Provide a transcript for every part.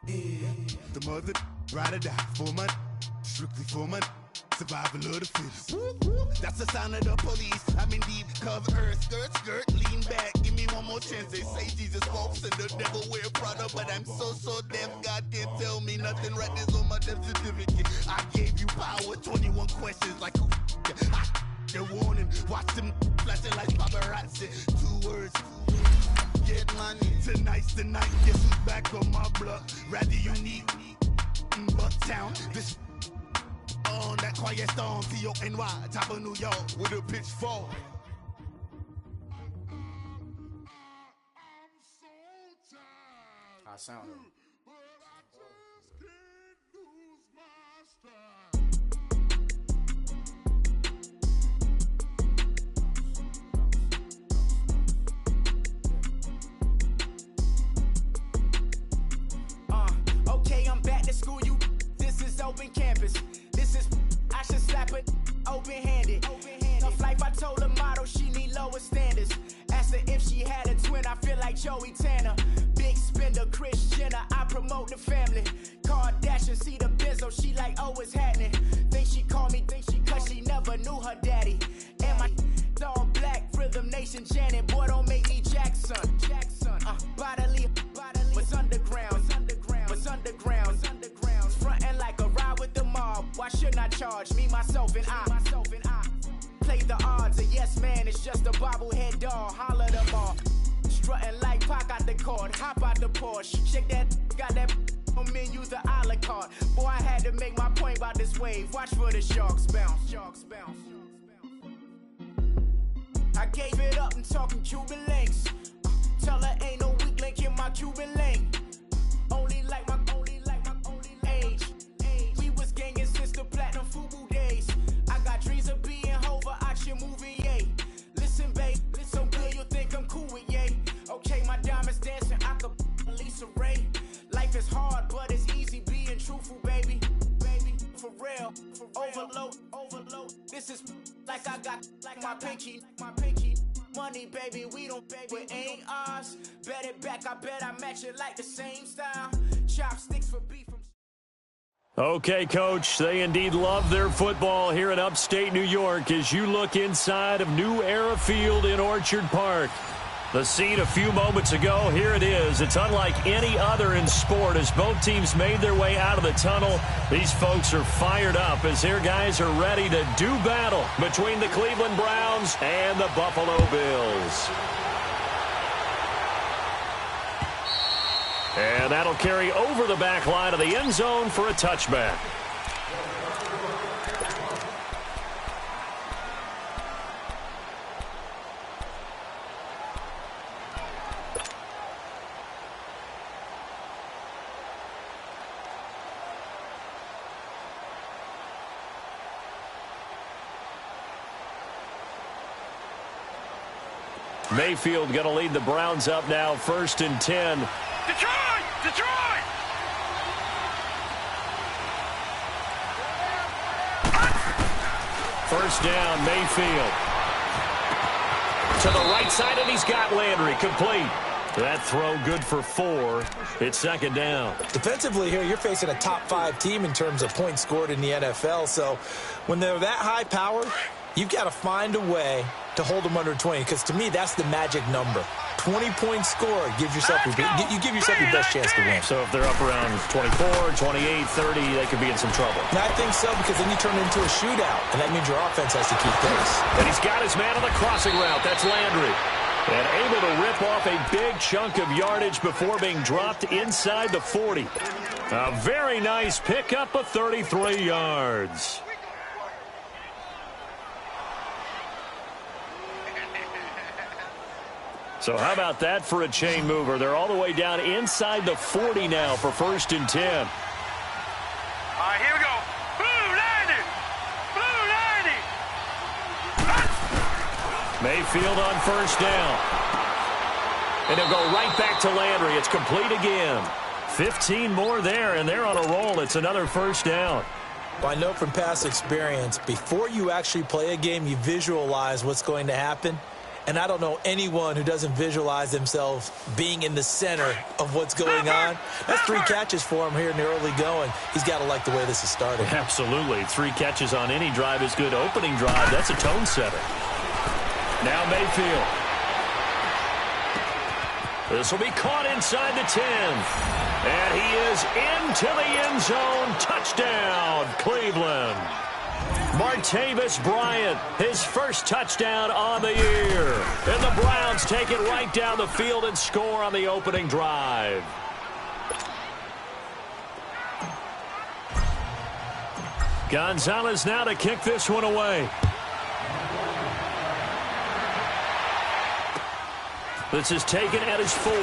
The mother ride or die for money, strictly for money. Survival of the fittest. That's the sign of the police. I'm in deep cover, skirt, lean back. Give me one more chance. They say Jesus walks and the devil wear Prada, but I'm so deaf. God can't tell me nothing. Right there's on my death certificate. I gave you power. 21 questions like who? They're warning. Watch them flashing like paparazzi. 2 words. Get money. Tonight's the night. Guess who's back on my block? Rather unique. Bucktown. This. On that quiet storm, T-O-N-Y, top of New York, with a pitchfork. I sound it. Okay, I'm back to school, this is open campus. I should slap it open-handed. Tough life, I told her motto, she need lower standards. Asked her if she had a twin, I feel like Joey Tanner. Big spender, Kris Jenner, I promote the family. Kardashian, see the Benzo, she like, oh, it's happening. Think she called me, cause she never knew her daddy. And my all black, Rhythm Nation, Janet, boy, don't make me Jackson. Bodily, what's underground, what's underground. Frontin' like a ride with the mob. Why shouldn't I charge me, myself, and I? Play the odds, a yes man, it's just a bobblehead doll. Holler them all. Strutting like Pac out the court, hop out the Porsche. Shake that, got that on menu, the a la carte. Boy, I had to make my point about this wave. Watch for the sharks bounce. I gave it up, I'm talking Cuban links. Tell her ain't no weak link in my Cuban lane. Only like my age. We was gangin' since the platinum FUBU days. I got dreams of being Hova out your movie, yay. Listen, babe, so good you'll think I'm cool with yay. Okay, my diamonds dancing, I could Lisa Ray. Life is hard, but it's easy being truthful, baby. For real, overload. This is like I got like my pinky. Money, baby, we don't baby, it ain't ours. Bet it back, I bet I match it like the same style. Chopsticks for beef. Okay, Coach, they indeed love their football here in upstate New York as you look inside of New Era Field in Orchard Park. The scene a few moments ago, here it is. It's unlike any other in sport as both teams made their way out of the tunnel. These folks are fired up as their guys are ready to do battle between the Cleveland Browns and the Buffalo Bills. And that'll carry over the back line of the end zone for a touchback. Mayfield going to lead the Browns up now, 1st and 10. Detroit! First down, Mayfield. To the right side, and he's got Landry complete. That throw good for 4. It's 2nd down. Defensively here, you're facing a top 5 team in terms of points scored in the NFL. So when they're that high powered, you've got to find a way to hold them under 20, because to me, that's the magic number. 20-point score gives yourself you give yourself your best chance to win. So if they're up around 24, 28, 30, they could be in some trouble. And I think so, because then you turn it into a shootout, and that means your offense has to keep pace. And he's got his man on the crossing route. That's Landry. And able to rip off a big chunk of yardage before being dropped inside the 40. A very nice pickup of 33 yards. So how about that for a chain mover? They're all the way down inside the 40 now for 1st and 10. All right, here we go. Blue 90! Blue 90! Mayfield on 1st down. And he'll go right back to Landry. It's complete again. 15 more there, and they're on a roll. It's another 1st down. Well, I know from past experience, before you actually play a game, you visualize what's going to happen. And I don't know anyone who doesn't visualize themselves being in the center of what's going on. That's 3 catches for him here in the early going. He's got to like the way this is starting. Absolutely. 3 catches on any drive is good. Opening drive, that's a tone setter. Now Mayfield. This will be caught inside the 10. And he is into the end zone. Touchdown, Cleveland. Martavis Bryant, his first touchdown on the year. And the Browns take it right down the field and score on the opening drive. Gonzalez now to kick this one away. This is taken at his 4.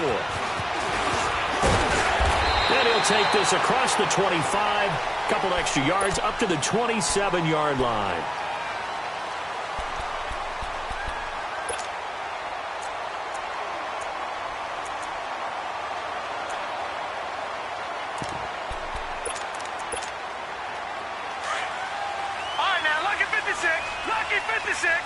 And he'll take this across the 25. Couple extra yards up to the 27-yard line. All right, now, lucky 56. Lucky 56.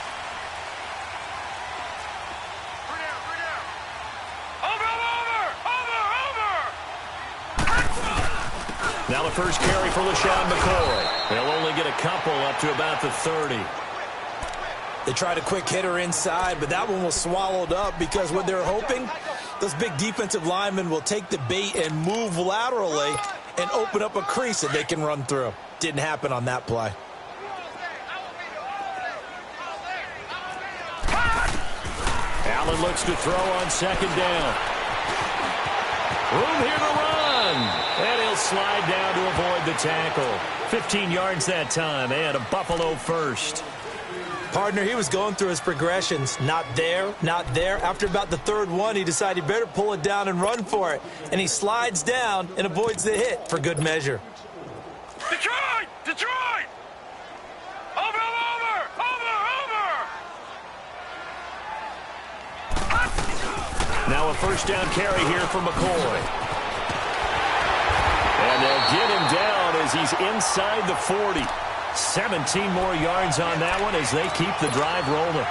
Now the first carry for LaShawn McCoy. They'll only get a couple up to about the 30. They tried a quick hitter inside, but that one was swallowed up because what they're hoping, those big defensive linemen will take the bait and move laterally and open up a crease that they can run through. Didn't happen on that play. Allen looks to throw on second down. Room here to run. And he'll slide down to avoid the tackle. 15 yards that time, and a Buffalo first. Partner, he was going through his progressions. Not there, not there. After about the 3rd one, he decided he better pull it down and run for it. And he slides down and avoids the hit for good measure. Detroit! Detroit! Over! Now a first down carry here for McCoy. And they'll get him down as he's inside the 40. 17 more yards on that one as they keep the drive rolling.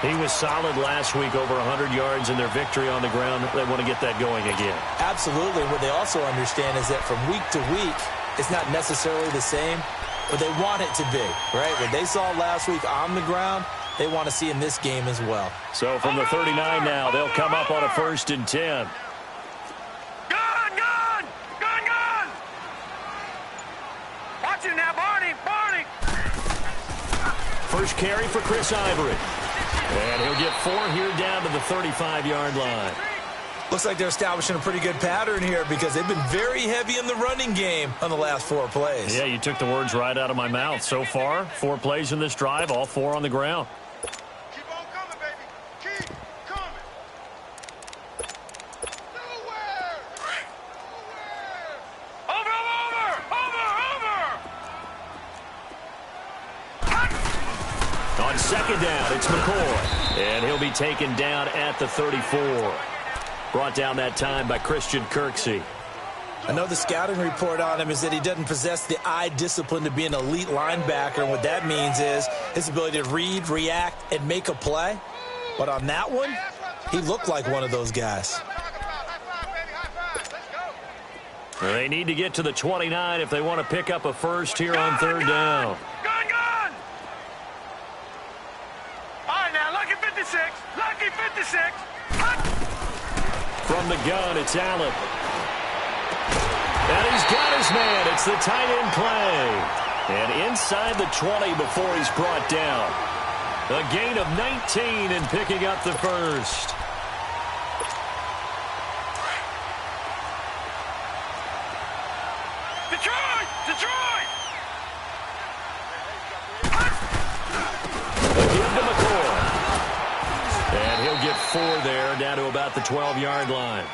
He was solid last week, over 100 yards in their victory on the ground. They want to get that going again. Absolutely. What they also understand is that from week to week, it's not necessarily the same, but they want it to be, right? What they saw last week on the ground, they want to see in this game as well. So from the 39 now, they'll come up on a 1st and 10. Watch it now, Barney! First carry for Chris Ivory. And he'll get 4 here down to the 35-yard line. Looks like they're establishing a pretty good pattern here because they've been very heavy in the running game on the last 4 plays. Yeah, you took the words right out of my mouth. So far, 4 plays in this drive, all 4 on the ground. Keep on coming, baby. Keep coming. Nowhere. Over. On second down, it's McCoy. And he'll be taken down at the 34. Brought down that time by Christian Kirksey. I know the scouting report on him is that he doesn't possess the eye discipline to be an elite linebacker. And what that means is his ability to read, react, and make a play. But on that one, he looked like one of those guys. They need to get to the 29 if they want to pick up a first here on 3rd down. Gun! All right, now, lucky 56. Lucky 56. From the gun, it's Allen. And he's got his man. It's the tight end play. And inside the 20 before he's brought down. A gain of 19 and picking up the first. Detroit! Again to McCoy. And he'll get 4 there, down to about the 12-yard line.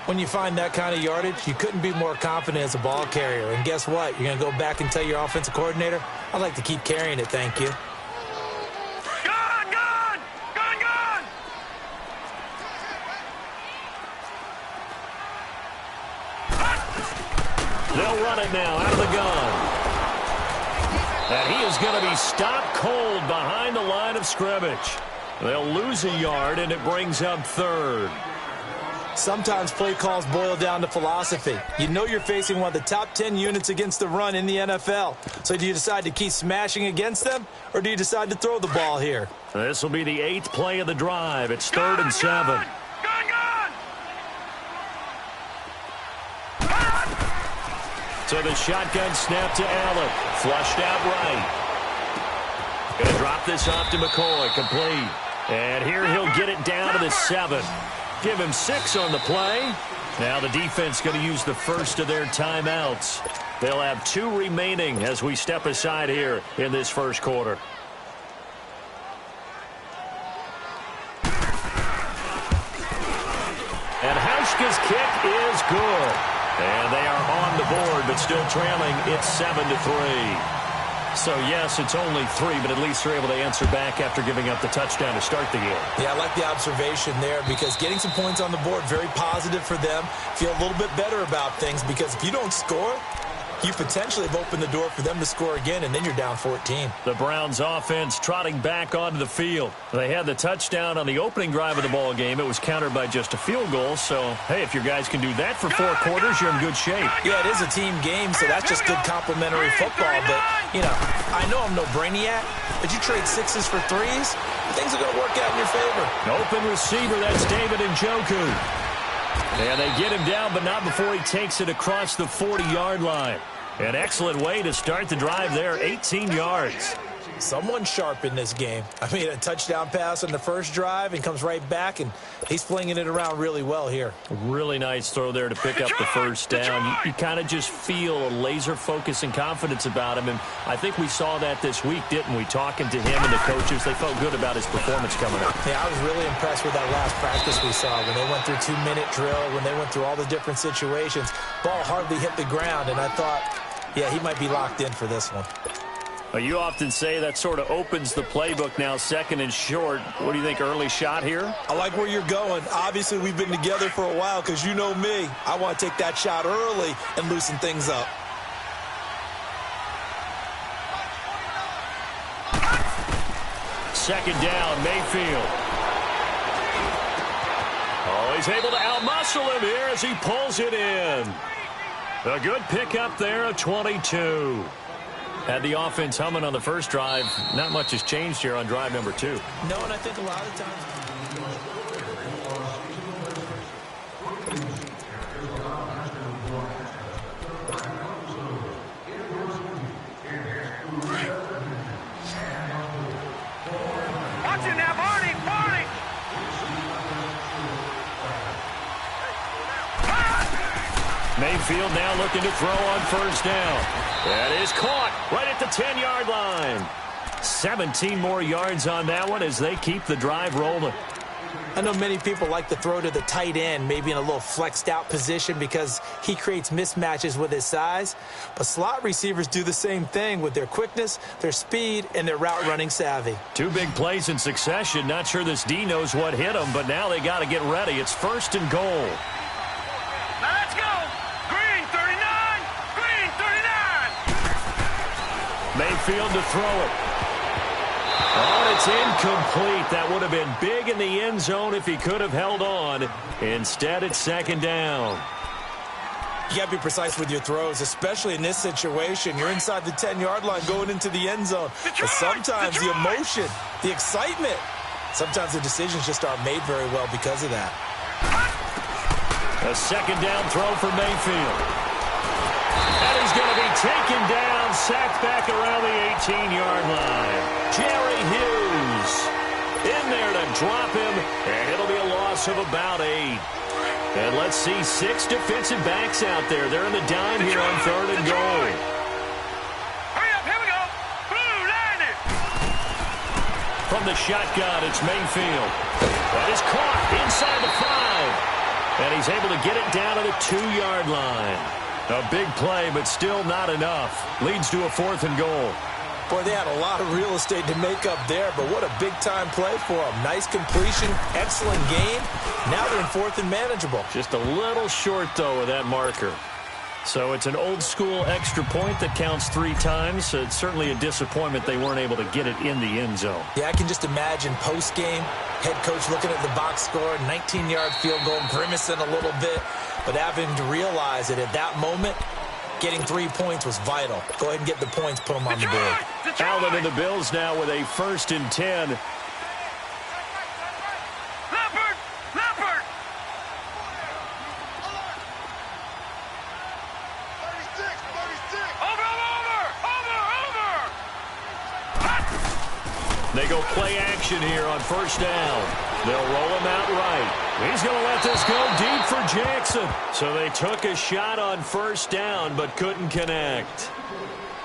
When you find that kind of yardage, you couldn't be more confident as a ball carrier. And guess what? You're going to go back and tell your offensive coordinator, I'd like to keep carrying it, thank you. Gun! They'll run it now out of the gun. And he is going to be stopped cold behind the line of scrimmage. They'll lose a yard, and it brings up third. Sometimes play calls boil down to philosophy. You know you're facing one of the top 10 units against the run in the NFL. So do you decide to keep smashing against them, or do you decide to throw the ball here? This will be the 8th play of the drive. It's 3rd and 7. So the shotgun snap to Allen. Flushed out right. Going to drop this off to McCoy. Complete. And here he'll get it down to the 7. Give him 6 on the play. Now the defense going to use the first of their timeouts. They'll have 2 remaining as we step aside here in this first quarter. And Hauschka's kick is good. And they are on the board, but still trailing. It's 7-3. So, yes, it's only 3, but at least they're able to answer back after giving up the touchdown to start the game. Yeah, I like the observation there because getting some points on the board, very positive for them. Feel a little bit better about things because if you don't score, you potentially have opened the door for them to score again, and then you're down 14. The Browns offense trotting back onto the field. They had the touchdown on the opening drive of the ball game. It was countered by just a field goal. So, hey, if your guys can do that for 4 quarters, you're in good shape. Yeah, it is a team game, so that's just good complimentary football. But, you know, I know I'm no brainiac, but you trade 6s for 3s, things are going to work out in your favor. Open receiver, that's David Njoku. And they get him down, but not before he takes it across the 40-yard line. An excellent way to start the drive there, 18 yards. Someone sharp in this game. I mean, a touchdown pass on the first drive and comes right back, and he's flinging it around really well here. Really nice throw there to pick up the first down. You kind of just feel a laser focus and confidence about him, and I think we saw that this week, didn't we? Talking to him and the coaches, they felt good about his performance coming up. Yeah, I was really impressed with that last practice we saw when they went through 2-minute drill, when they went through all the different situations. Ball hardly hit the ground, and I thought, yeah, he might be locked in for this one. Well, you often say that sort of opens the playbook now, 2nd and short. What do you think, early shot here? I like where you're going. Obviously, we've been together for a while because you know me. I want to take that shot early and loosen things up. Second down, Mayfield. Oh, he's able to outmuscle him here as he pulls it in. A good pickup there, a 22. Had the offense humming on the first drive. Not much has changed here on drive number 2. No, and I think a lot of times... Watch it now, Barney! Barney! Mayfield now looking to throw on first down. That is caught right at the 10-yard line. 17 more yards on that one as they keep the drive rolling. I know many people like to throw to the tight end, maybe in a little flexed out position because he creates mismatches with his size. But slot receivers do the same thing with their quickness, their speed, and their route running savvy. 2 big plays in succession. Not sure this D knows what hit him, but now they got to get ready. It's 1st and goal. Now let's go! Green 39! Green 39! Mayfield to throw it. Oh, it's incomplete. That would have been big in the end zone if he could have held on. Instead, it's 2nd down. You got to be precise with your throws, especially in this situation. You're inside the 10-yard line going into the end zone. But sometimes the emotion, the excitement, sometimes the decisions just aren't made very well because of that. A 2nd down throw for Mayfield. And he's going to be taken down, sacked back around the 18-yard line. Jerry Hughes in there to drop him, and it'll be a loss of about 8. And let's see 6 defensive backs out there. They're in the dime here on 3rd and goal. Hurry up, here we go. Blue, line it. From the shotgun, it's Mayfield. That is caught inside the 5. And he's able to get it down to the 2-yard line. A big play, but still not enough. Leads to a 4th and goal. Boy, they had a lot of real estate to make up there, but what a big-time play for them. Nice completion, excellent game. Now they're in 4th and manageable. Just a little short, though, with that marker. So it's an old-school extra point that counts 3 times. It's certainly a disappointment they weren't able to get it in the end zone. Yeah, I can just imagine post-game, head coach looking at the box score, 19-yard field goal, grimacing a little bit, but having to realize that at that moment, getting 3 points was vital. Go ahead and get the points, put them on the board. Allen and the Bills now with a 1st and 10. They go play action here on 1st down. They'll roll him out right. He's going to let this go deep for Jackson. So they took a shot on 1st down but couldn't connect.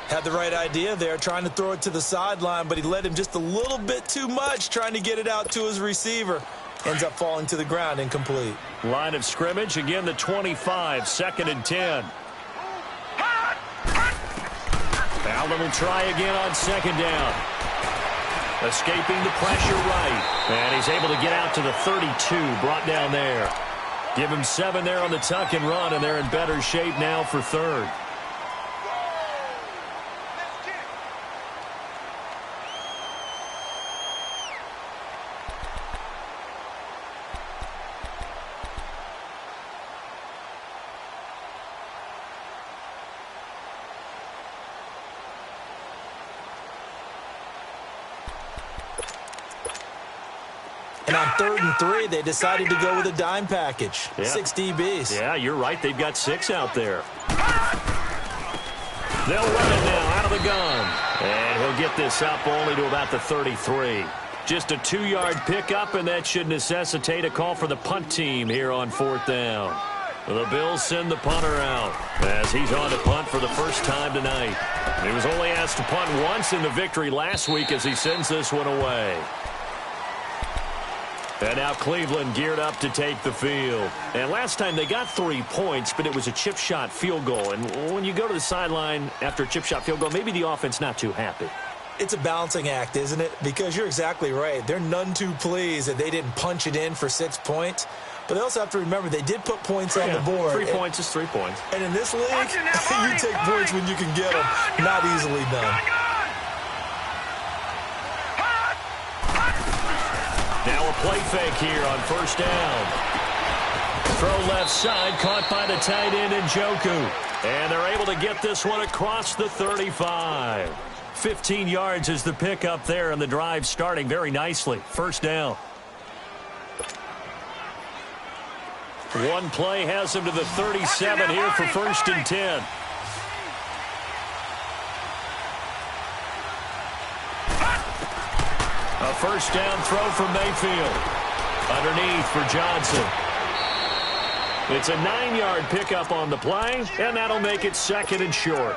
Had the right idea there, trying to throw it to the sideline, but he led him just a little bit too much, trying to get it out to his receiver. Ends up falling to the ground, incomplete. Line of scrimmage, again the 25, 2nd and 10. Allen will try again on 2nd down. Escaping the pressure right. And he's able to get out to the 32, brought down there. Give him 7 there on the tuck and run, and they're in better shape now for 3rd. And on 3rd and 3, they decided to go with a dime package. Yeah. 6 DBs. Yeah, you're right. They've got 6 out there. They'll run it now out of the gun. And he'll get this up only to about the 33. Just a 2-yard pickup, and that should necessitate a call for the punt team here on 4th down. The Bills send the punter out as he's on to punt for the first time tonight. He was only asked to punt once in the victory last week as he sends this one away. And now Cleveland geared up to take the field. And last time they got 3 points, but it was a chip shot field goal. And when you go to the sideline after a chip shot field goal, maybe the offense not too happy. It's a balancing act, isn't it? Because you're exactly right. They're none too pleased that they didn't punch it in for 6 points. But they also have to remember they did put points on the board. 3 points is 3 points. And in this league, you take points when you can get them. Not easily done. Now a play fake here on 1st down. Throw left side, caught by the tight end Njoku. And they're able to get this one across the 35. 15 yards is the pickup there, and the drive starting very nicely. 1st down. One play has him to the 37 here for 1st and 10. A 1st down throw from Mayfield. Underneath for Johnson. It's a 9-yard pickup on the play, and that'll make it 2nd and short.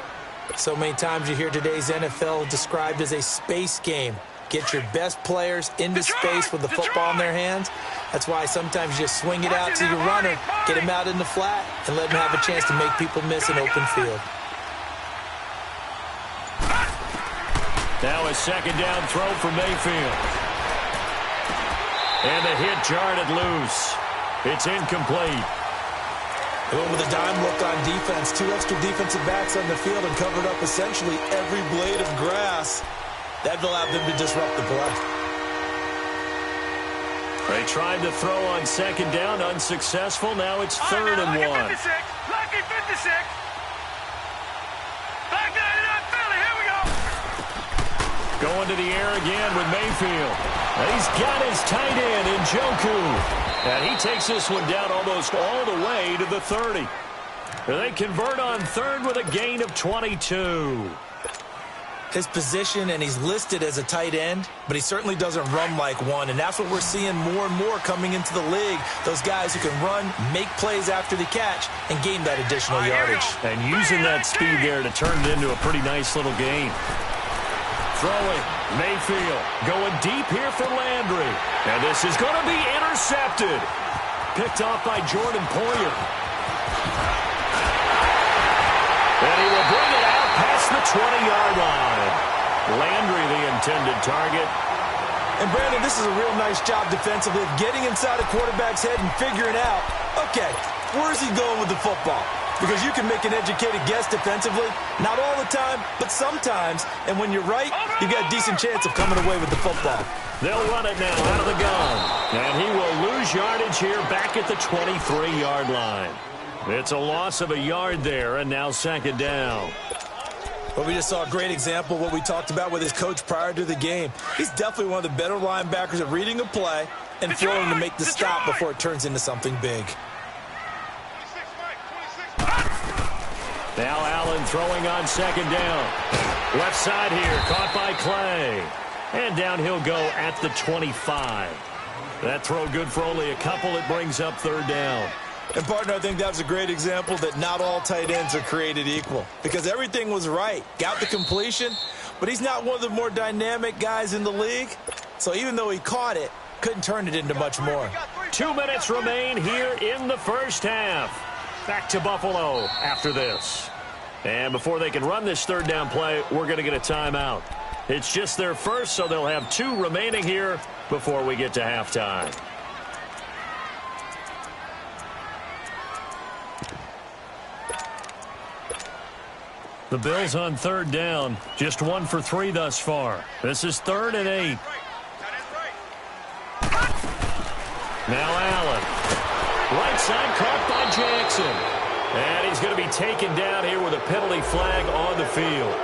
So many times you hear today's NFL described as a space game. Get your best players into space with the football in their hands. That's why sometimes you just swing it out to your runner, get him out in the flat, and let him have a chance to make people miss an open field. Now a 2nd down throw for Mayfield. And the hit jarred it loose. It's incomplete. They went with a dime look on defense. 2 extra defensive backs on the field and covered up essentially every blade of grass. That allowed them to disrupt the play. They tried to throw on 2nd down, unsuccessful. Now it's 3rd and 1. Lucky 56. Lucky 56. Back 99 Philly. Here we go. Going to the air again with Mayfield. He's got his tight end, Njoku. And he takes this one down almost all the way to the 30. They convert on 3rd with a gain of 22. His position, and he's listed as a tight end, but he certainly doesn't run like one, and that's what we're seeing more and more coming into the league. Those guys who can run, make plays after the catch, and gain that additional yardage. And using that speed there to turn it into a pretty nice little gain. Throwing, Mayfield going deep here for Landry. And this is going to be intercepted. Picked off by Jordan Poyer. And he will bring it out past the 20-yard line. Landry, the intended target. And, Brandon, this is a real nice job defensively of getting inside a quarterback's head and figuring out, okay, where's he going with the football? because you can make an educated guess defensively. Not all the time, but sometimes. And when you're right, you've got a decent chance of coming away with the football. They'll run it now out of the gun. And he will lose yardage here back at the 23-yard line. It's a loss of a yard there, and now second down. Well, we just saw a great example of what we talked about with his coach prior to the game. He's definitely one of the better linebackers at reading a play and flowing to make the stop before it turns into something big. Now Allen throwing on second down. Left side here, caught by Clay. And down he'll go at the 25. That throw good for only a couple. It brings up third down. And, partner, I think that was a great example that not all tight ends are created equal. Because everything was right. Got the completion, but he's not one of the more dynamic guys in the league. So even though he caught it, couldn't turn it into much more. 2 minutes remain here in the first half. Back to Buffalo after this. And before they can run this third down play, we're going to get a timeout. It's just their first, so they'll have 2 remaining here before we get to halftime. The Bills on third down, just 1 for 3 thus far. This is 3rd and 8. Now Allen. Right side caught by Jackson. And he's going to be taken down here with a penalty flag on the field.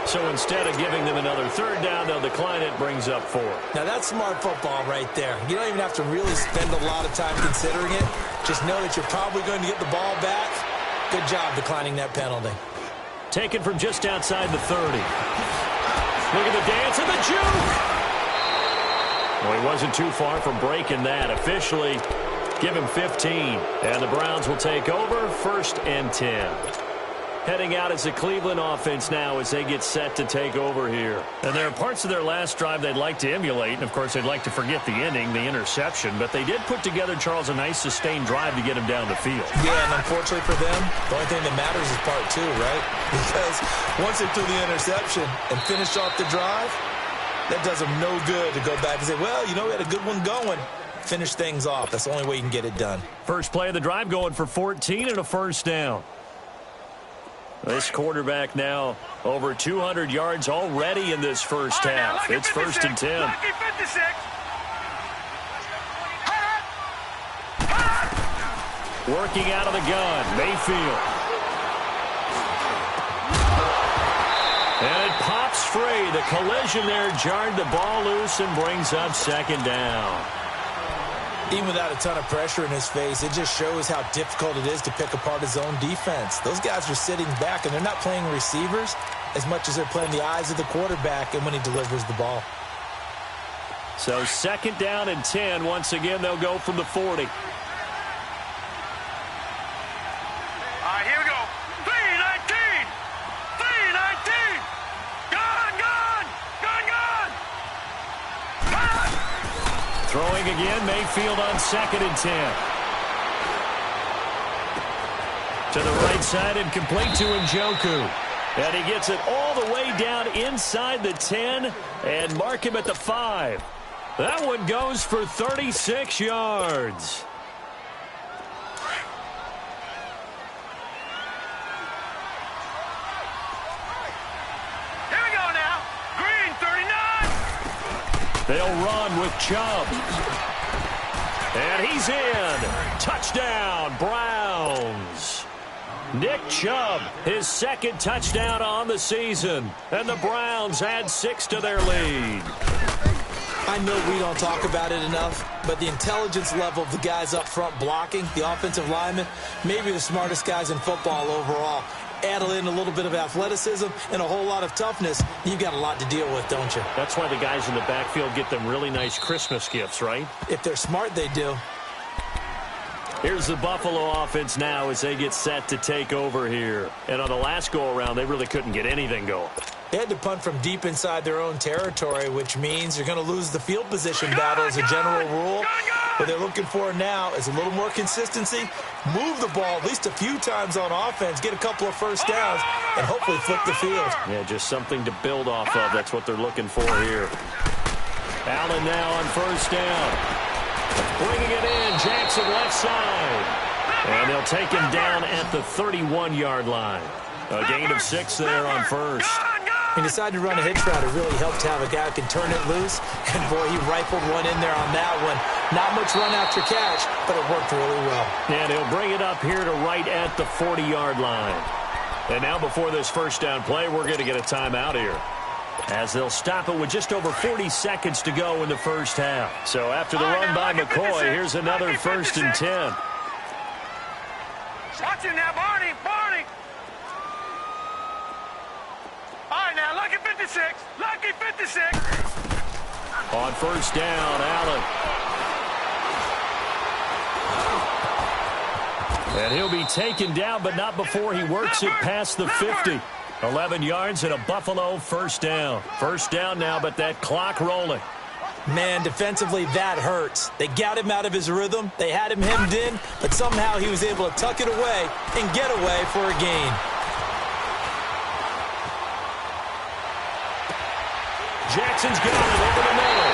So instead of giving them another third down, they'll decline it, brings up 4. Now that's smart football right there. You don't even have to really spend a lot of time considering it. Just know that you're probably going to get the ball back. Good job declining that penalty. Taken from just outside the 30. Look at the dance and the juke. Well, he wasn't too far from breaking that. Officially, give him 15. And the Browns will take over, 1st and 10. Heading out as a Cleveland offense now as they get set to take over here. And there are parts of their last drive they'd like to emulate. And, of course, they'd like to forget the ending, the interception. But they did put together, Charles, a nice sustained drive to get him down the field. Yeah, and unfortunately for them, the only thing that matters is part 2, right? Because once they threw the interception and finished off the drive, that does them no good to go back and say, well, you know, we had a good one going. Finish things off. That's the only way you can get it done. First play of the drive going for 14 and a first down. This quarterback now over 200 yards already in this first half. It's 1st and 10. Working out of the gun, Mayfield. And it pops free. The collision there jarred the ball loose and brings up second down. Even without a ton of pressure in his face, it just shows how difficult it is to pick apart his own defense. Those guys are sitting back, and they're not playing receivers as much as they're playing the eyes of the quarterback and when he delivers the ball. So 2nd down and 10. Once again, they'll go from the 40. Here we go. 3-19. 3-19. Gone. Throwing again, Mayfield on 2nd and 10. To the right side and complete to Njoku. And he gets it all the way down inside the 10 and mark him at the 5. That one goes for 36 yards. Here we go now. Green, 39. They'll run with Chubb. And he's in. Touchdown, Browns. Nick Chubb, his 2nd touchdown on the season. And the Browns add 6 to their lead. I know we don't talk about it enough, but the intelligence level of the guys up front blocking, the offensive linemen, maybe the smartest guys in football overall. Add in a little bit of athleticism and a whole lot of toughness, you've got a lot to deal with, don't you? That's why the guys in the backfield get them really nice Christmas gifts, right? If they're smart, they do. Here's the Buffalo offense now as they get set to take over here. And on the last go-around, they really couldn't get anything going. They had to punt from deep inside their own territory, which means you're going to lose the field position battle as a general rule. What they're looking for now is a little more consistency, move the ball at least a few times on offense, get a couple of first downs, and hopefully flip the field. Yeah, just something to build off of. That's what they're looking for here. Allen now on first down. Bringing it in, Jackson left side. And they'll take him down at the 31-yard line. A gain of 6 there on first. He decided to run a hitch route. It really helped to have a guy who can turn it loose. And, boy, he rifled one in there on that one. Not much run after catch, but it worked really well. And he'll bring it up here to right at the 40-yard line. And now before this first down play, we're going to get a timeout here, as they'll stop it with just over 40 seconds to go in the first half. So after the run by McCoy, here's another 1st and 10. Watch it now, Barney. Barney. All right, now, lucky 56. Lucky 56. On first down, Allen. And he'll be taken down, but not before he works it past the 50. 11 yards and a Buffalo first down. First down now, but that clock rolling. Man, defensively, that hurts. They got him out of his rhythm. They had him hemmed in, but somehow he was able to tuck it away and get away for a gain. Jackson's got it over the middle.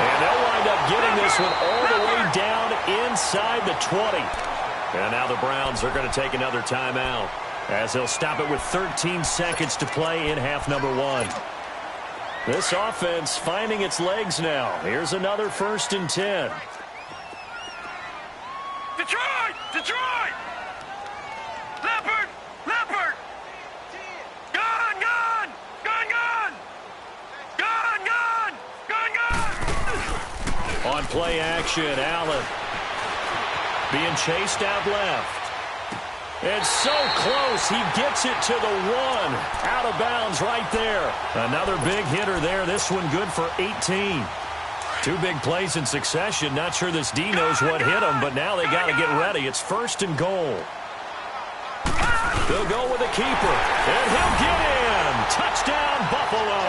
And they'll wind up getting this one all the way down inside the 20. And now the Browns are going to take another timeout, as they'll stop it with 13 seconds to play in half number 1. This offense finding its legs now. Here's another 1st and 10. Detroit! Detroit! Leopard! Leopard! Gun! Gun! Gun! Gun! Gun! Gun! Gun! Gun! On play action, Allen being chased out left. It's so close. He gets it to the 1. Out of bounds right there. Another big hitter there. This one good for 18. 2 big plays in succession. Not sure this D knows what hit him, but now they got to get ready. It's 1st and goal. They'll go with a keeper, and he'll get in. Touchdown, Buffalo.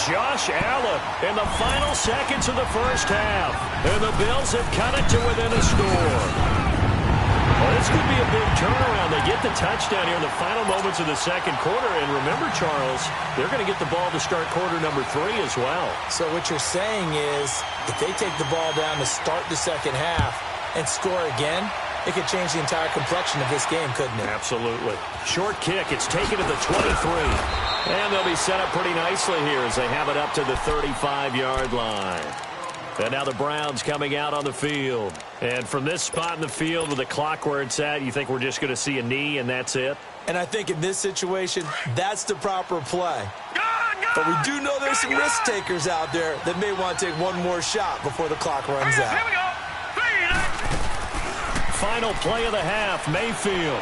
Josh Allen in the final seconds of the first half. And the Bills have cut it to within a score. Well, this could be a big turnaround. They get the touchdown here in the final moments of the second quarter. And remember, Charles, they're going to get the ball to start quarter number 3 as well. So what you're saying is, if they take the ball down to start the second half and score again, it could change the entire complexion of this game, couldn't it? Absolutely. Short kick. It's taken to the 23. And they'll be set up pretty nicely here as they have it up to the 35-yard line. And now the Browns coming out on the field. And from this spot in the field with the clock where it's at, you think we're just going to see a knee and that's it? And I think in this situation, that's the proper play. But we do know there's some risk takers out there that may want to take one more shot before the clock runs out. Here we go. Final play of the half, Mayfield.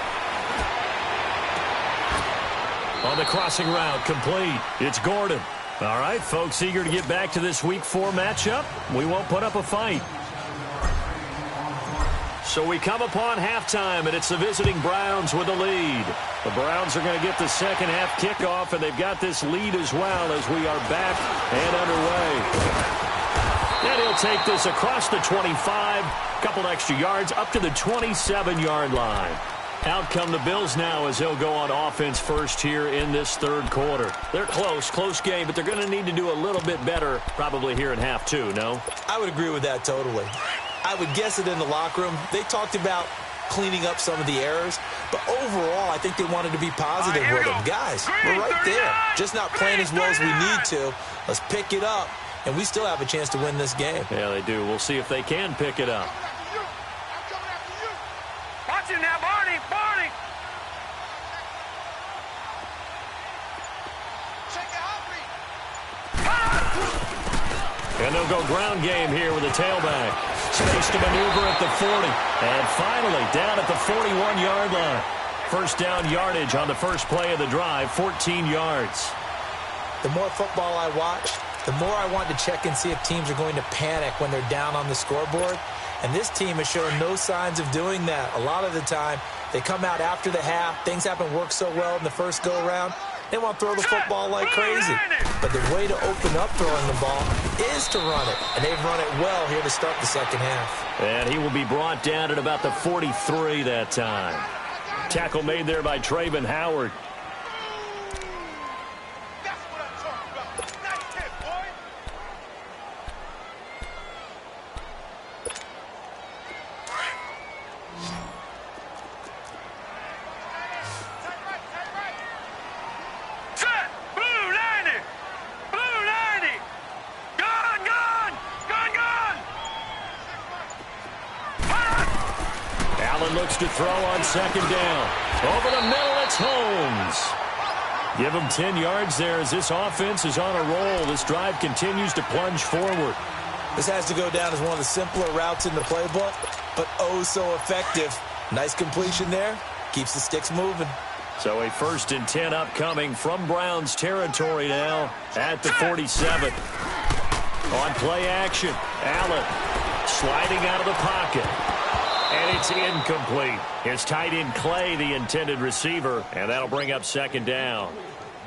On the crossing route, complete. It's Gordon. All right, folks, eager to get back to this Week 4 matchup. We won't put up a fight. So we come upon halftime, and it's the visiting Browns with the lead. The Browns are going to get the second half kickoff, and they've got this lead as well as we are back and underway. And he'll take this across the 25, a couple extra yards, up to the 27-yard line. Out come the Bills now as they'll go on offense first here in this third quarter. They're close game, but they're going to need to do a little bit better probably here in half 2, no? I would agree with that totally. I would guess that in the locker room, they talked about cleaning up some of the errors, but overall, I think they wanted to be positive with them. Guys, we're right there. Just not playing as well as we need to. Let's pick it up, and we still have a chance to win this game. Yeah, they do. We'll see if they can pick it up. Watch it now, Barney. Barney. And they'll go ground game here with a tailback. Space to maneuver at the 40. And finally, down at the 41-yard line. First down yardage on the first play of the drive, 14 yards. The more football I watch, the more I want to check and see if teams are going to panic when they're down on the scoreboard. And this team has shown no signs of doing that. A lot of the time, they come out after the half. Things haven't worked so well in the first go-around. They want to throw the football like crazy. But the way to open up throwing the ball is to run it. And they've run it well here to start the second half. And he will be brought down at about the 43 that time. Tackle made there by Travin Howard. looks to throw on second down. Over the middle, it's Holmes. Give him 10 yards there as this offense is on a roll. This drive continues to plunge forward. This has to go down as one of the simpler routes in the playbook, but oh so effective. Nice completion there. Keeps the sticks moving. So a 1st and 10 upcoming from Browns territory now at the 47. On play action, Allen sliding out of the pocket. And it's incomplete. His tight end Clay, the intended receiver, and that'll bring up second down.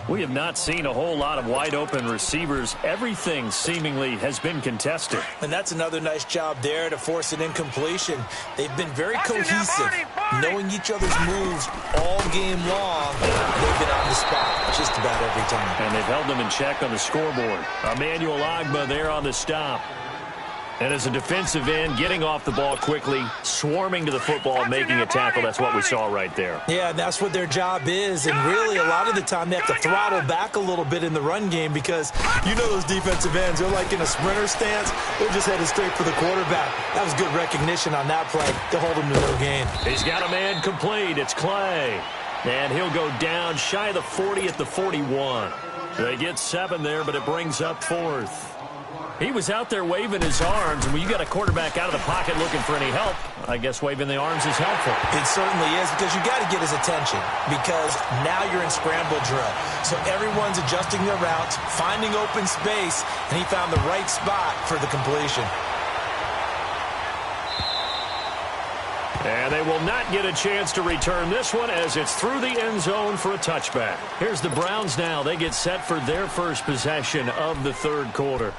We have not seen a whole lot of wide-open receivers. Everything seemingly has been contested. And that's another nice job there to force an incompletion. They've been very cohesive, knowing each other's moves all game long. They've been on the spot just about every time. And they've held them in check on the scoreboard. Emmanuel Ogbah there on the stop. And as a defensive end, getting off the ball quickly, swarming to the football, making a tackle, that's what we saw right there. Yeah, and that's what their job is. And really, a lot of the time, they have to throttle back a little bit in the run game because you know those defensive ends, they're like in a sprinter stance. They're just headed straight for the quarterback. That was good recognition on that play to hold him to no gain. He's got a man complete. It's Clay. And he'll go down shy of the 40 at the 41. They get 7 there, but it brings up 4th. He was out there waving his arms, and when you got a quarterback out of the pocket looking for any help, I guess waving the arms is helpful. It certainly is, because you got to get his attention, because now you're in scramble drill. So everyone's adjusting their routes, finding open space, and he found the right spot for the completion. And they will not get a chance to return this one as it's through the end zone for a touchback. Here's the Browns now. They get set for their first possession of the third quarter.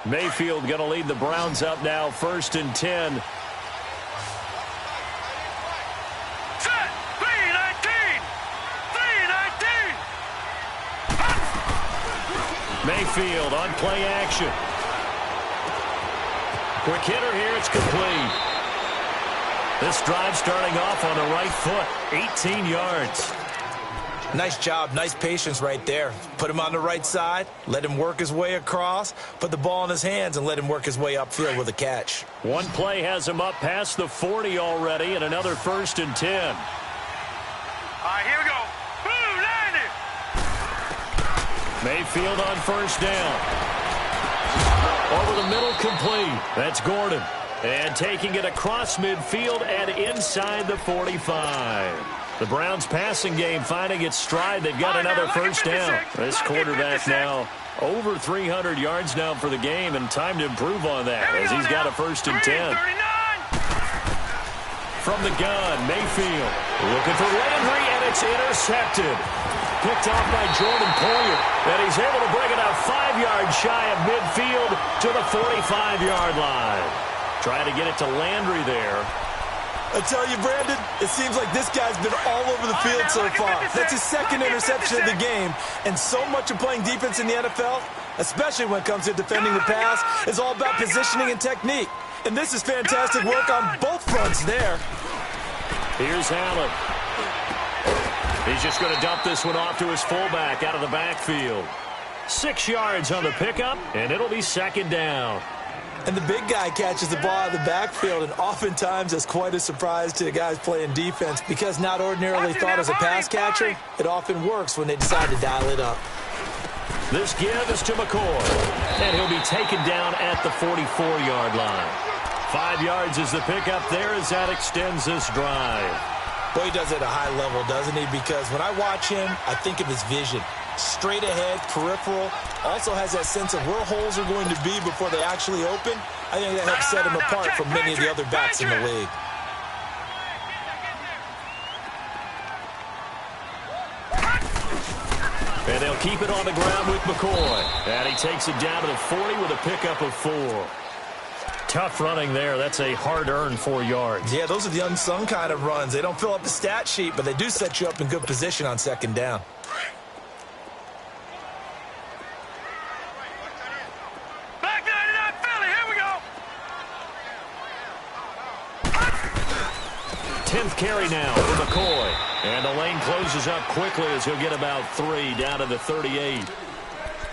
Mayfield going to lead the Browns up now, 1st and 10. Set, 3-19. Mayfield on play action. Quick hitter here, it's complete. This drive starting off on the right foot, 18 yards. Nice job, nice patience right there. Put him on the right side, let him work his way across, put the ball in his hands, and let him work his way upfield with a catch. One play has him up past the 40 already, and another 1st and 10. All right, here we go. Boom, landed. Mayfield on 1st down. Over the middle, complete. That's Gordon. And taking it across midfield and inside the 45. The Browns passing game finding its stride. They've got another 1st down. This quarterback now over 300 yards now for the game, and time to improve on that as he's got a 1st and 10. From the gun, Mayfield looking for Landry, and it's intercepted. Picked off by Jordan Poyer, and he's able to bring it out 5 yards shy of midfield to the 45-yard line. Trying to get it to Landry there. I tell you, Brandon, it seems like this guy's been all over the field so far. That's his 2nd interception of the game. And so much of playing defense in the NFL, especially when it comes to defending the pass, is all about positioning and technique. And this is fantastic work on both fronts there. Here's Allen. He's just going to dump this one off to his fullback out of the backfield. 6 yards on the pickup, and it'll be 2nd down. And the big guy catches the ball out of the backfield, and oftentimes it's quite a surprise to the guys playing defense because not ordinarily thought as a pass catcher, it often works when they decide to dial it up. This give is to McCoy, and he'll be taken down at the 44-yard line. 5 yards is the pickup there as that extends this drive. Boy, he does it at a high level, doesn't he? Because when I watch him, I think of his vision. Straight ahead, peripheral, also has that sense of where holes are going to be before they actually open. I think that helps set him apart from many of the other backs in the league. And they'll keep it on the ground with McCoy. And he takes it down to the 40 with a pickup of 4. Tough running there. That's a hard-earned 4 yards. Yeah, those are the unsung kind of runs. They don't fill up the stat sheet, but they do set you up in good position on 2nd down. Back 99 Philly, here we go. 10th carry now for McCoy. And the lane closes up quickly as he'll get about 3 down to the 38.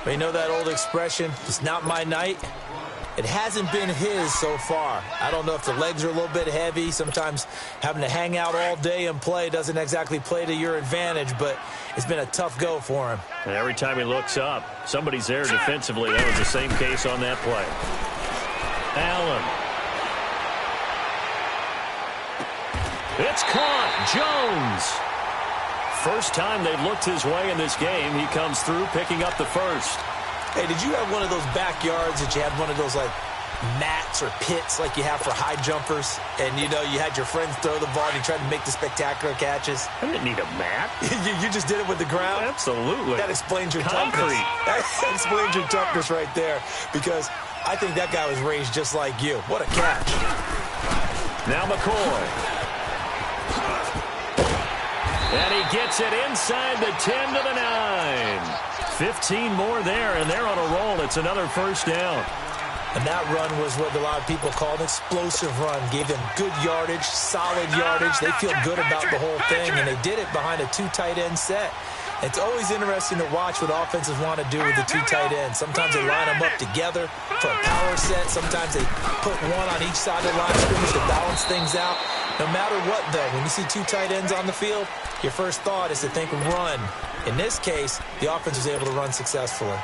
You know that old expression, it's not my night. It hasn't been his so far. I don't know if the legs are a little bit heavy. Sometimes having to hang out all day and play doesn't exactly play to your advantage, but it's been a tough go for him. And every time he looks up, somebody's there defensively. That was the same case on that play. Allen. It's caught. Jones. First time they've looked his way in this game, he comes through picking up the first. Hey, did you have one of those backyards that you had one of those, like, mats or pits like you have for high jumpers? And, you know, you had your friends throw the ball and you tried to make the spectacular catches? I didn't need a mat. you just did it with the ground? Absolutely. That explains your Concrete. toughness. That explains your toughness right there, because I think that guy was raised just like you. What a catch. Now McCoy. And he gets it inside the 10 to the 9. 15 more there, and they're on a roll. It's another first down. And that run was what a lot of people call an explosive run. Gave them good yardage, solid yardage. They feel good about the whole thing, and they did it behind a 2 tight end set. It's always interesting to watch what offenses want to do with the 2 tight ends. Sometimes they line them up together for a power set. Sometimes they put one on each side of the line of scrimmage to balance things out. No matter what, though, when you see 2 tight ends on the field, your first thought is to think run. In this case, the offense was able to run successfully.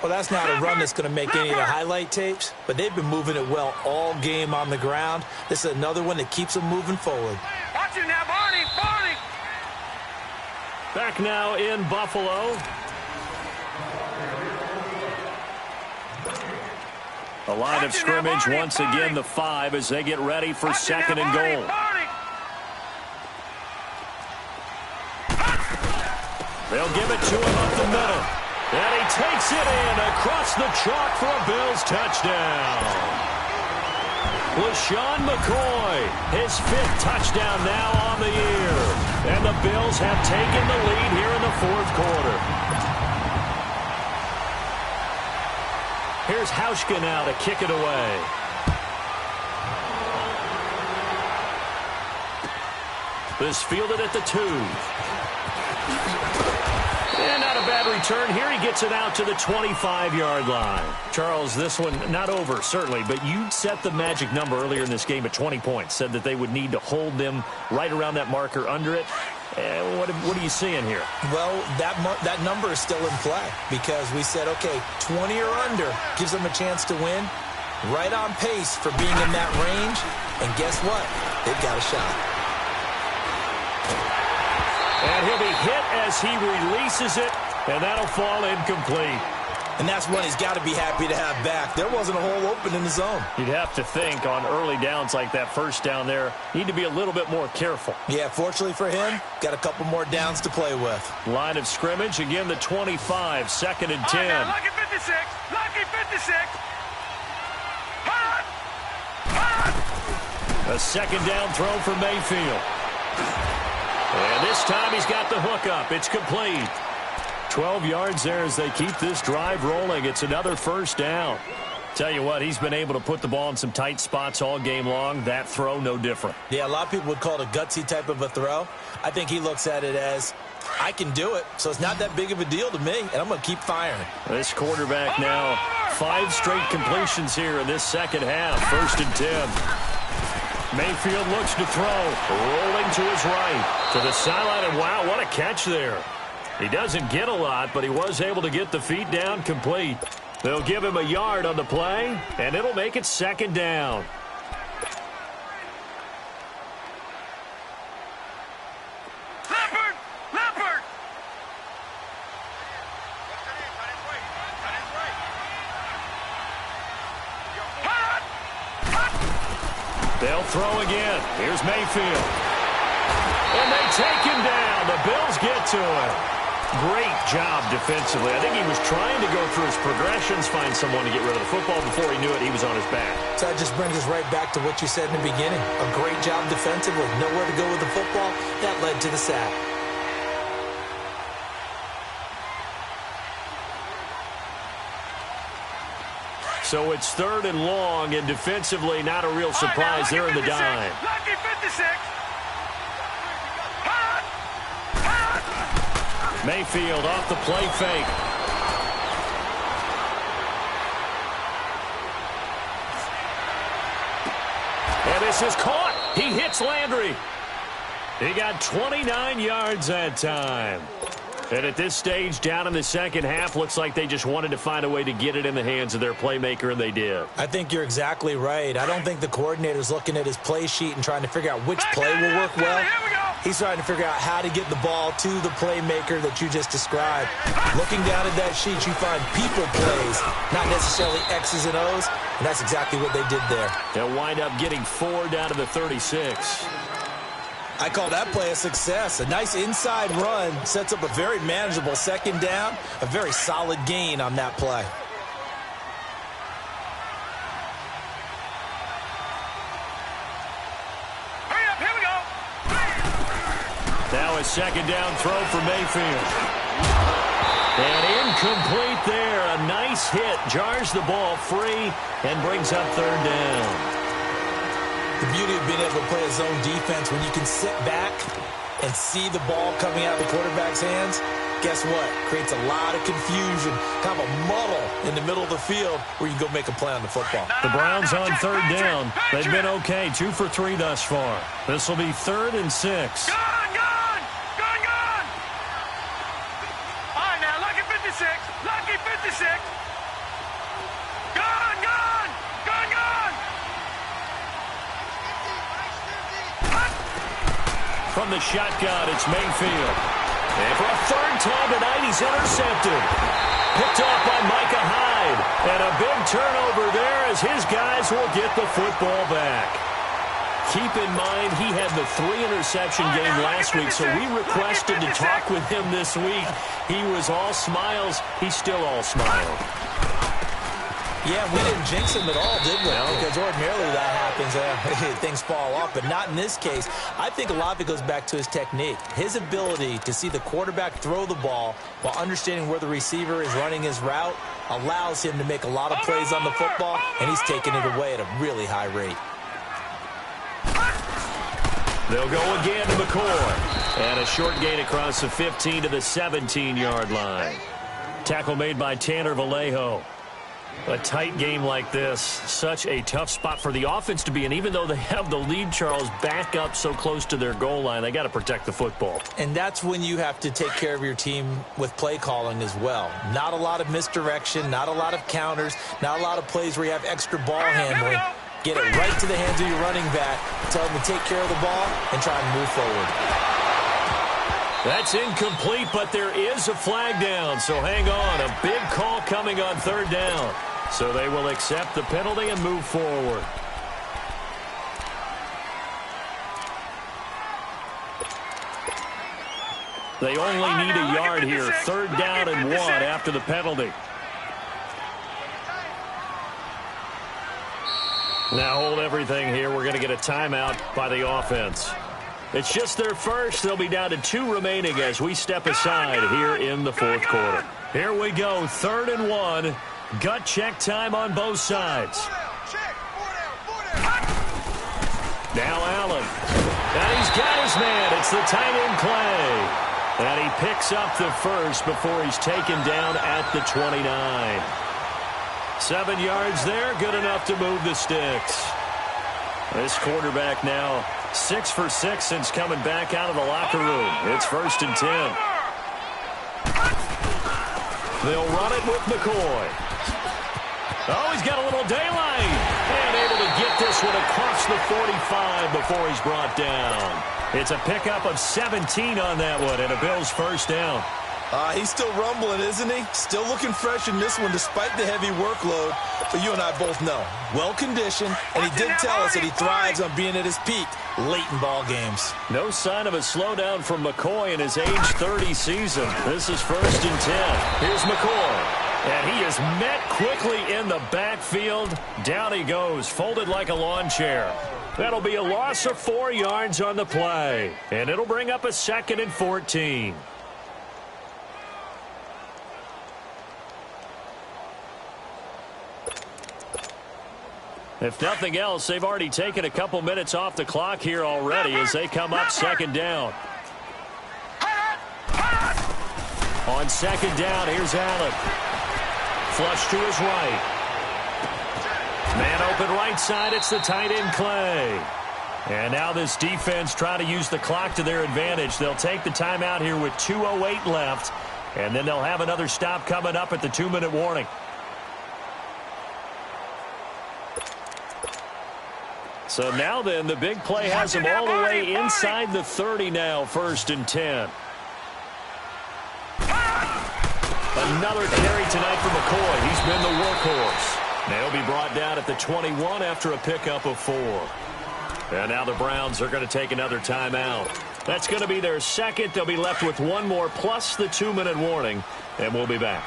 Well, that's not a run that's going to make any of the highlight tapes, but they've been moving it well all game on the ground. This is another one that keeps them moving forward. Watch it now, Barney, Barney. Back now in Buffalo. A line of scrimmage once again, the 5, as they get ready for second and goal. They'll give it to him up the middle. And he takes it in across the chalk for a Bills touchdown. LeSean McCoy, his 5th touchdown now on the year. And the Bills have taken the lead here in the 4th quarter. Here's Hauschka now to kick it away. This fielded at the 2. And not a bad return here. He gets it out to the 25-yard line. Charles, this one not over, certainly, but you set the magic number earlier in this game at 20 points. Said that they would need to hold them right around that marker under it. What are you seeing here? Well, that number is still in play because we said, okay, 20 or under gives them a chance to win. Right on pace for being in that range. And guess what? They've got a shot. And he'll be hit as he releases it, and that'll fall incomplete. And that's one he's got to be happy to have back. There wasn't a hole open in the zone. You'd have to think on early downs like that first down there, need to be a little bit more careful. Yeah, fortunately for him, got a couple more downs to play with. Line of scrimmage, again the 25, second and 10. Lucky 56, Lucky 56. A second down throw for Mayfield. And this time he's got the hook up. It's complete. 12 yards there as they keep this drive rolling. It's another first down. Tell you what, he's been able to put the ball in some tight spots all game long. That throw, no different. Yeah, a lot of people would call it a gutsy type of a throw. I think he looks at it as, I can do it, so it's not that big of a deal to me, and I'm going to keep firing. This quarterback now, 5 straight completions here in this second half. First and 10. Mayfield looks to throw, rolling to his right, to the sideline, and wow, what a catch there. He doesn't get a lot, but he was able to get the feet down complete. They'll give him a yard on the play, and it'll make it second down. Leopard! They'll throw again. Here's Mayfield. And they take him down. The Bills get to him. Great job defensively. I think he was trying to go through his progressions, find someone to get rid of the football. Before he knew it, he was on his back. So that just brings us right back to what you said in the beginning. A great job defensively. Nowhere to go with the football. That led to the sack. So it's third and long, and defensively, not a real surprise. They're in the dime. Lucky 56. Mayfield off the play fake. And this is caught. He hits Landry. He got 29 yards that time. And at this stage, down in the second half, looks like they just wanted to find a way to get it in the hands of their playmaker, and they did. I think you're exactly right. I don't think the coordinator's looking at his play sheet and trying to figure out which play will work well. He's trying to figure out how to get the ball to the playmaker that you just described. Looking down at that sheet, you find people plays, not necessarily X's and O's, and that's exactly what they did there. They'll wind up getting 4 down to the 36. I call that play a success. A nice inside run sets up a very manageable second down, a very solid gain on that play. Hurry up, here we go. Now a second down throw for Mayfield. And incomplete there. A nice hit. Jars the ball free and brings up third down. The beauty of being able to play a zone defense when you can sit back and see the ball coming out of the quarterback's hands, guess what? Creates a lot of confusion, kind of a muddle in the middle of the field where you can go make a play on the football. The Browns on third down. They've been okay, 2 for 3 thus far. This will be 3rd and 6. Gone! All right, now, lucky 56. Lucky 56. Gone! From the shotgun, it's Mayfield. And for a third time tonight, he's intercepted. Picked off by Micah Hyde. And a big turnover there as his guys will get the football back. Keep in mind, he had the 3-interception game last week, so we requested to talk with him this week. He was all smiles. He's still all smile. Yeah, we didn't jinx him at all, did we? No. Because ordinarily that happens, things fall off, but not in this case. I think a lot of it goes back to his technique. His ability to see the quarterback throw the ball while understanding where the receiver is running his route allows him to make a lot of plays on the football, and he's taking it away at a really high rate. They'll go again to McCoy. And a short gain across the 15 to the 17-yard line. Tackle made by Tanner Vallejo. A tight game like this, such a tough spot for the offense to be in. Even though they have the lead, Charles, back up so close to their goal line, they got to protect the football. And that's when you have to take care of your team with play calling as well. Not a lot of misdirection, not a lot of counters, not a lot of plays where you have extra ball handling. Get it right to the hands of your running back, tell them to take care of the ball, and try and move forward. That's incomplete, but there is a flag down, so hang on. A big call coming on third down. So they will accept the penalty and move forward. They only need a yard here. Third down and 1 after the penalty. Now hold everything here. We're going to get a timeout by the offense. It's just their first. They'll be down to 2 remaining as we step aside here in the fourth quarter. Here we go. 3rd and 1. Gut check time on both sides. Now Allen. And he's got his man. It's the tight end Clay. And he picks up the first before he's taken down at the 29. 7 yards there. Good enough to move the sticks. This quarterback now 6 for 6 since coming back out of the locker room. It's 1st and 10. They'll run it with McCoy. Oh, he's got a little daylight. And able to get this one across the 45 before he's brought down. It's a pickup of 17 on that one and a Bills first down. He's still rumbling, isn't he? Still looking fresh in this one despite the heavy workload. But you and I both know, well-conditioned, and he did tell us that he thrives on being at his peak late in ball games. No sign of a slowdown from McCoy in his age 30 season. This is 1st and 10. Here's McCoy. And he is met quickly in the backfield. Down he goes, folded like a lawn chair. That'll be a loss of 4 yards on the play. And it'll bring up a 2nd and 14. If nothing else, they've already taken a couple minutes off the clock here already as they come up 2nd down. On 2nd down, here's Allen. Flush to his right. Man Open right side, it's the tight end, Clay. And now this defense trying to use the clock to their advantage. They'll take the timeout here with 2:08 left, and then they'll have another stop coming up at the 2-minute warning. So now then, the big play has them all the way inside the 30 now, 1st and 10. Another carry tonight for McCoy. He's been the workhorse. Now he'll be brought down at the 21 after a pickup of 4. And now the Browns are going to take another timeout. That's going to be their second. They'll be left with one more plus the 2-minute warning, and we'll be back.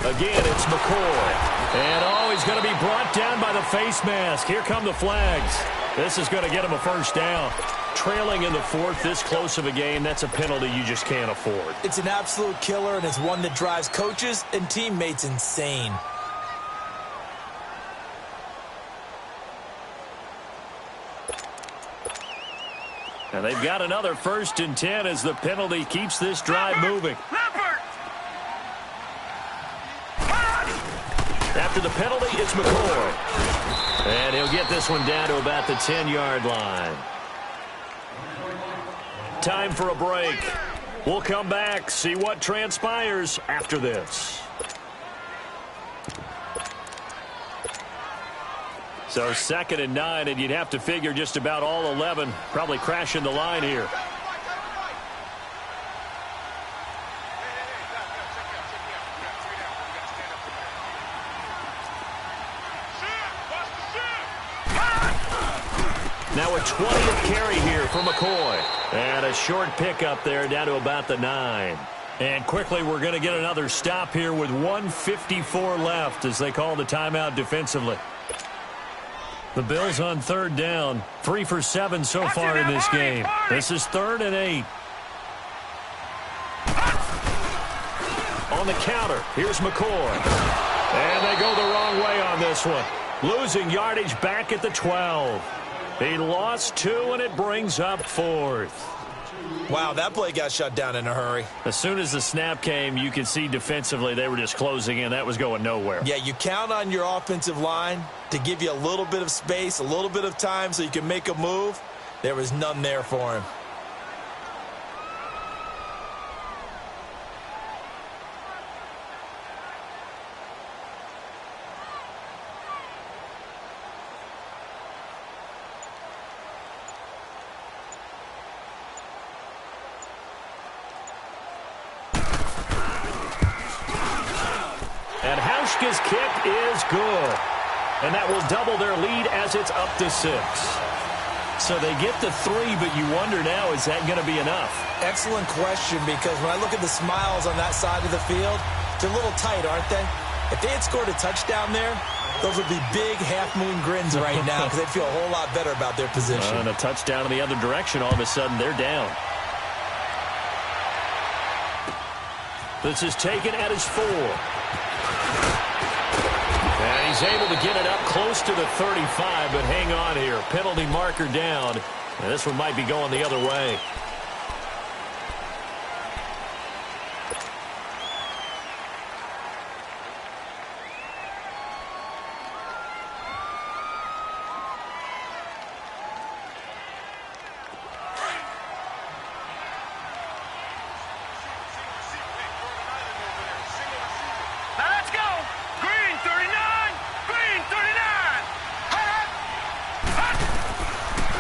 Again, it's McCoy. And, he's going to be brought down by the face mask. Here come the flags. This is going to get him a first down. Trailing in the 4th, this close of a game, that's a penalty you just can't afford. It's an absolute killer, and it's one that drives coaches and teammates insane. And they've got another 1st and 10 as the penalty keeps this drive moving. After the penalty, it's McCoy. And he'll get this one down to about the 10-yard line. Time for a break. We'll come back, see what transpires after this. So 2nd and 9, and you'd have to figure just about all 11 probably crashing the line here. Now a 20th carry here for McCoy. And a short pickup there down to about the 9. And quickly we're going to get another stop here with 1:54 left as they call the timeout defensively. The Bills on 3rd down. 3 for 7 so far in this game. This is 3rd and 8. On the counter, here's McCoy. And they go the wrong way on this one. Losing yardage back at the 12. He lost 2, and it brings up 4th. Wow, that play got shut down in a hurry. As soon as the snap came, you could see defensively they were just closing in. That was going nowhere. Yeah, you count on your offensive line to give you a little bit of space, a little bit of time so you can make a move. There was none there for him. His kick is good. And that will double their lead as it's up to 6. So they get the 3, but you wonder now, is that going to be enough? Excellent question, because when I look at the smiles on that side of the field, they're a little tight, aren't they? If they had scored a touchdown there, those would be big half-moon grins right now because they'd feel a whole lot better about their position. And a touchdown in the other direction, all of a sudden they're down. This is taken at his 4. And he's able to get it up close to the 35, but hang on here. Penalty marker down. And this one might be going the other way.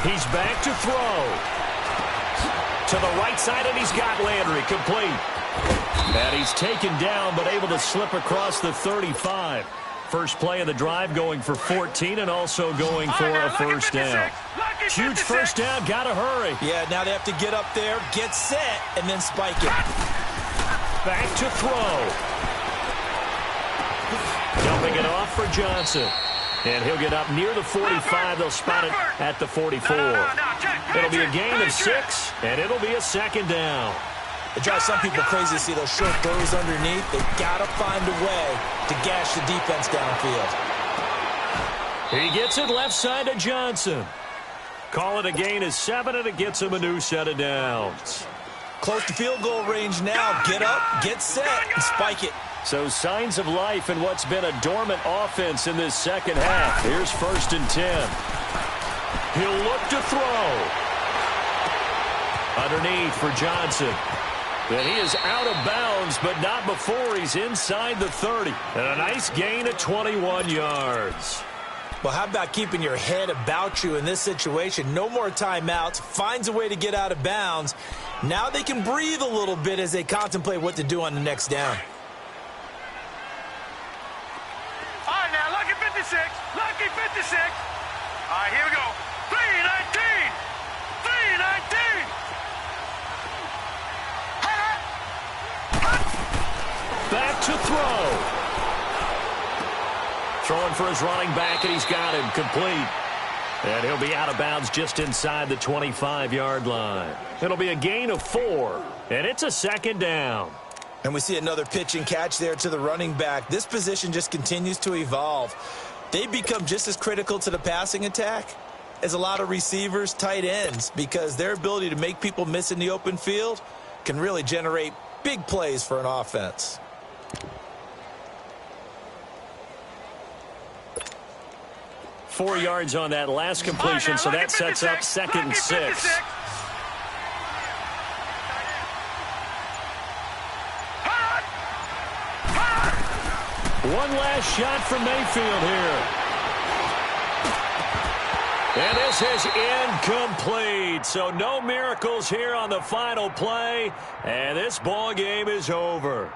He's back to throw. To the right side, and he's got Landry complete. And he's taken down, but able to slip across the 35. First play of the drive going for 14 and also going for a first down. Huge first down, gotta hurry. Yeah, now they have to get up there, get set, and then spike it. Back to throw. Dumping it off for Johnson. And he'll get up near the 45. They'll spot it at the 44. It'll be a gain of 6, and it'll be a second down. It drives some people crazy to see those short throws underneath. They've got to find a way to gash the defense downfield. He gets it left side to Johnson. Call it a gain of 7, and it gets him a new set of downs. Close to field goal range now. Get up, get set, and spike it. So signs of life in what's been a dormant offense in this second half. Here's 1st and 10. He'll look to throw. Underneath for Johnson. And he is out of bounds, but not before he's inside the 30. And a nice gain of 21 yards. Well, how about keeping your head about you in this situation? No more timeouts. Finds a way to get out of bounds. Now they can breathe a little bit as they contemplate what to do on the next down. All right, now, lucky 56. Lucky 56. All right, here we go. 319. 319. Back to throw. Throwing for his running back, and he's got him complete. And he'll be out of bounds just inside the 25-yard line. It'll be a gain of 4, and it's a 2nd down. And we see another pitch and catch there to the running back. This position just continues to evolve. They become just as critical to the passing attack as a lot of receivers, tight ends, because their ability to make people miss in the open field can really generate big plays for an offense. Four yards on that last completion, so that sets up 2nd and 6. One last shot from Mayfield here. And this is incomplete. So no miracles here on the final play. And this ball game is over.